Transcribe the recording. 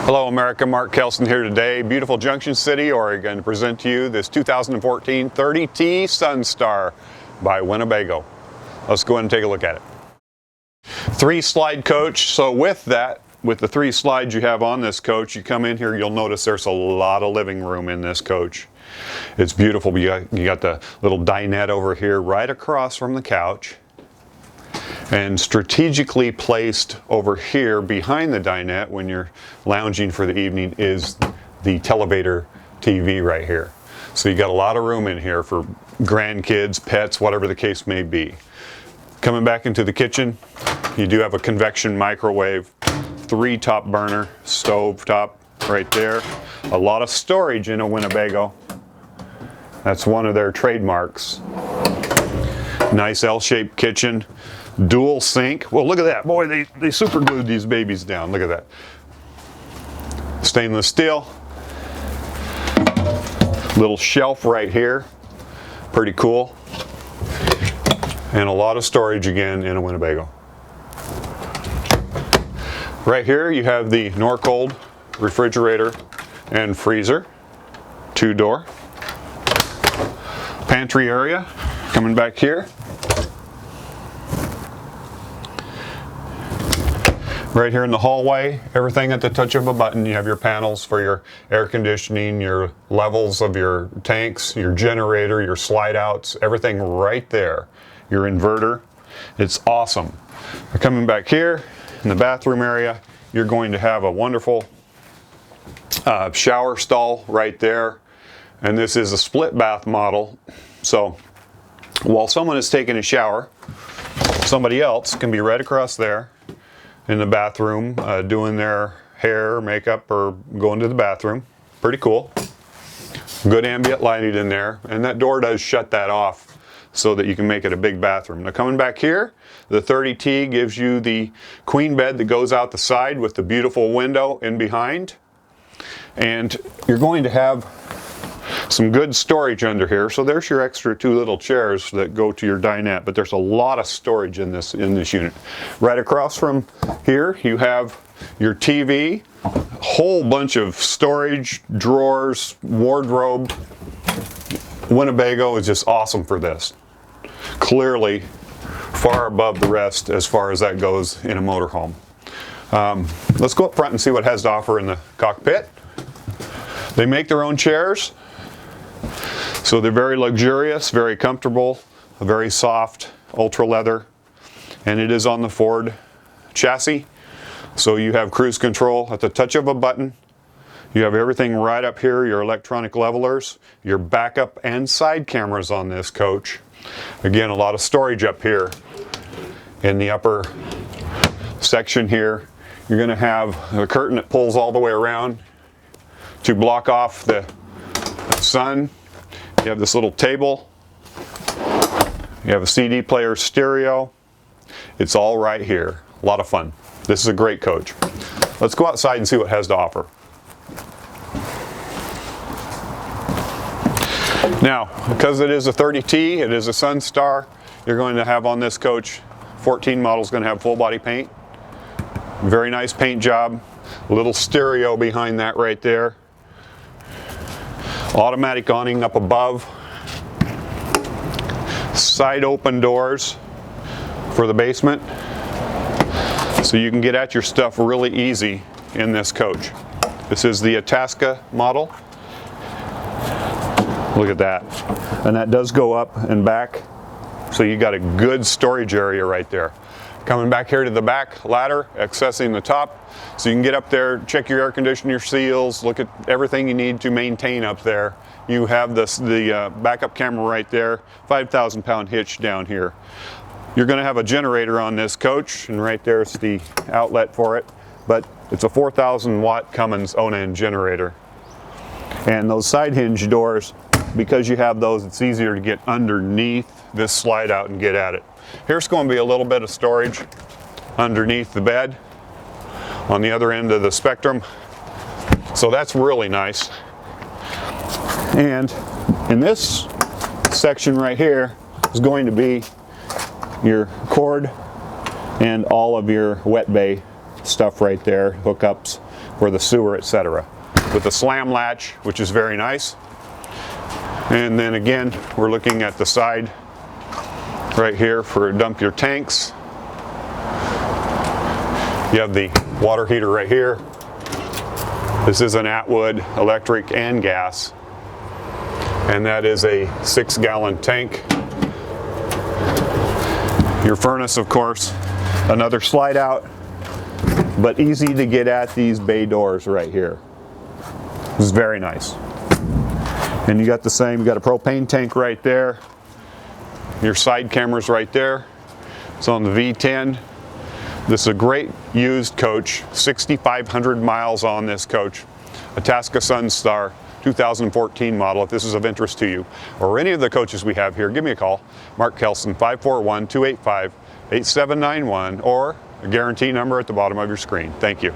Hello America, Mark.Kelson here today, beautiful Junction City, Oregon, to present to you this 2014 30T Sunstar by Winnebago. Let's go ahead and take a look at it. 3-slide coach, so with the 3 slides you have on this coach, you come in here, you'll notice there's a lot of living room in this coach. It's beautiful. You got the little dinette over here right across from the couch. And strategically placed over here behind the dinette when you're lounging for the evening is the Televator TV right here. So you got a lot of room in here for grandkids, pets, whatever the case may be. Coming back into the kitchen, you do have a convection microwave, 3 top burner stove top right there. A lot of storage in a Winnebago. That's one of their trademarks. Nice L-shaped kitchen. Dual sink. Well, look at that. Boy, they super glued these babies down. Look at that. Stainless steel. Little shelf right here. Pretty cool. And a lot of storage again in a Winnebago. Right here you have the Norcold refrigerator and freezer. 2-door. Pantry area. Coming back here. Right here in the hallway, everything at the touch of a button. You have your panels for your air conditioning, your levels of your tanks, your generator, your slide outs, everything right there. Your inverter. It's awesome. Coming back here in the bathroom area, you're going to have a wonderful shower stall right there. And this is a split bath model. So while someone is taking a shower, somebody else can be right across there in the bathroom doing their hair, makeup, or going to the bathroom. Pretty cool. Good ambient lighting in there, and that door does shut that off so that you can make it a big bathroom. Now coming back here, the 30T gives you the queen bed that goes out the side with the beautiful window in behind. And you're going to have some good storage under here. So there's your extra 2 little chairs that go to your dinette, but there's a lot of storage in this unit. Right across from here you have your TV, a whole bunch of storage, drawers, wardrobe. Winnebago is just awesome for this. Clearly far above the rest as far as that goes in a motorhome. Let's go up front and see what it has to offer in the cockpit. They make their own chairs. So they're very luxurious, very comfortable, very soft, ultra leather, and it is on the Ford chassis. So you have cruise control at the touch of a button. You have everything right up here, your electronic levelers, your backup and side cameras on this coach. Again, a lot of storage up here in the upper section here. You're going to have a curtain that pulls all the way around to block off the sun. You have this little table. You have a CD player, stereo. It's all right here. A lot of fun. This is a great coach. Let's go outside and see what it has to offer. Now, because it is a 30T, it is a Sunstar, you're going to have on this coach, 14 models going to have full body paint. Very nice paint job. A little stereo behind that right there. Automatic awning up above. Side open doors for the basement. So you can get at your stuff really easy in this coach. This is the Itasca model. Look at that. And that does go up and back. So you got a good storage area right there. Coming back here to the back ladder, accessing the top. So you can get up there, check your air conditioner seals, look at everything you need to maintain up there. You have the backup camera right there, 5,000-pound hitch down here. You're going to have a generator on this coach, and right there's the outlet for it. But it's a 4,000-watt Cummins Onan generator. And those side hinge doors, because you have those, it's easier to get underneath this slide out and get at it. Here's going to be a little bit of storage underneath the bed on the other end of the spectrum. So that's really nice. And in this section right here is going to be your cord and all of your wet bay stuff right there, hookups for the sewer, etc. With a slam latch, which is very nice. And then again, we're looking at the side right here for dump your tanks. You have the water heater right here. This is an Atwood electric and gas. And that is a 6-gallon tank. Your furnace, of course, another slide out, but easy to get at these bay doors right here. This is very nice. And you got the same, you got a propane tank right there. Your side cameras right there. It's on the V10. This is a great used coach, 6,500 miles on this coach. Itasca Sunstar 2014 model. If this is of interest to you or any of the coaches we have here, give me a call. Mark.Kelson, 541-285-8791, or a guarantee number at the bottom of your screen. Thank you.